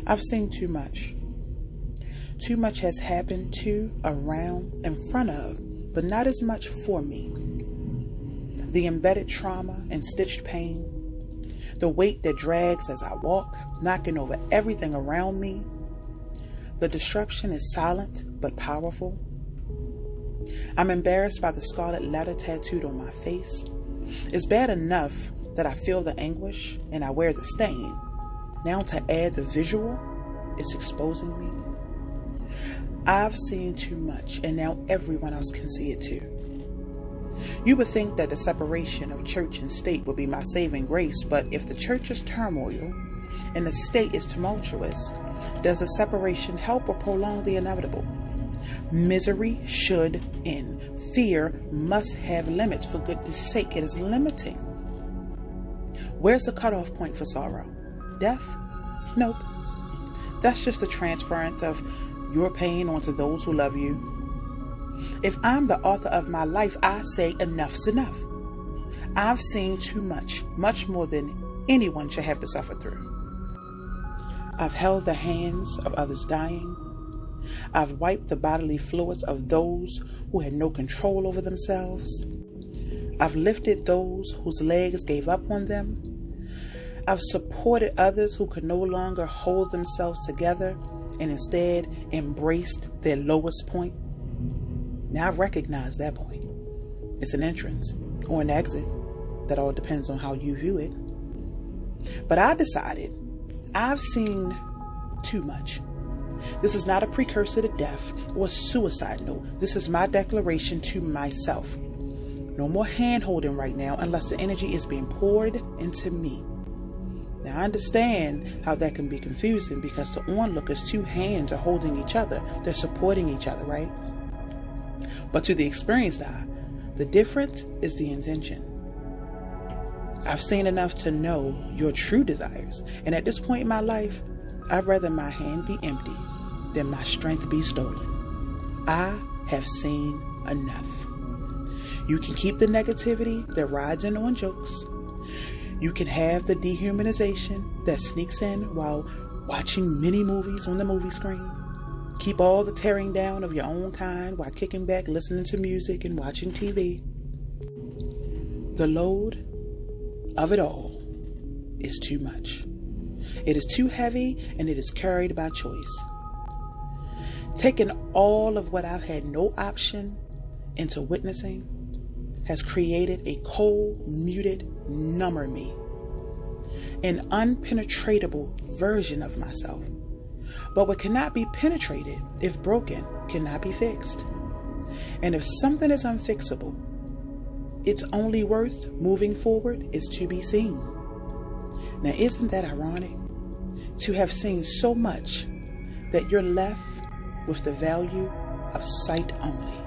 I've seen too much. Too much has happened to, around, in front of, but not as much for me. The embedded trauma and stitched pain, the weight that drags as I walk, knocking over everything around me. The disruption is silent but powerful. I'm embarrassed by the scarlet letter tattooed on my face. It's bad enough that I feel the anguish and I wear the stain. Now to add the visual, it's exposing me. I've seen too much, and now everyone else can see it too. You would think that the separation of church and state would be my saving grace, but if the church is turmoil and the state is tumultuous, does the separation help or prolong the inevitable? Misery should end. Fear must have limits. For goodness sake, it is limiting. Where's the cutoff point for sorrow? Death? Nope. That's just a transference of your pain onto those who love you. If I'm the author of my life, I say enough's enough. I've seen too much, much more than anyone should have to suffer through. I've held the hands of others dying. I've wiped the bodily fluids of those who had no control over themselves. I've lifted those whose legs gave up on them. I've supported others who could no longer hold themselves together and instead embraced their lowest point. Now I recognize that point. It's an entrance or an exit. That all depends on how you view it. But I decided I've seen too much. This is not a precursor to death or a suicide note. This is my declaration to myself. No more hand-holding right now unless the energy is being poured into me. Now I understand how that can be confusing because to onlookers, two hands are holding each other. They're supporting each other, right? But to the experienced eye, the difference is the intention. I've seen enough to know your true desires. And at this point in my life, I'd rather my hand be empty than my strength be stolen. I have seen enough. You can keep the negativity that rides in on jokes. You can have the dehumanization that sneaks in while watching mini movies on the movie screen. Keep all the tearing down of your own kind while kicking back, listening to music and watching TV. The load of it all is too much. It is too heavy and it is carried by choice. Taking all of what I've had no option into witnessing has created a cold, muted, number me. An unpenetratable version of myself. But what cannot be penetrated, if broken, cannot be fixed. And if something is unfixable, its only worth moving forward is to be seen. Now, isn't that ironic? To have seen so much that you're left with the value of sight only.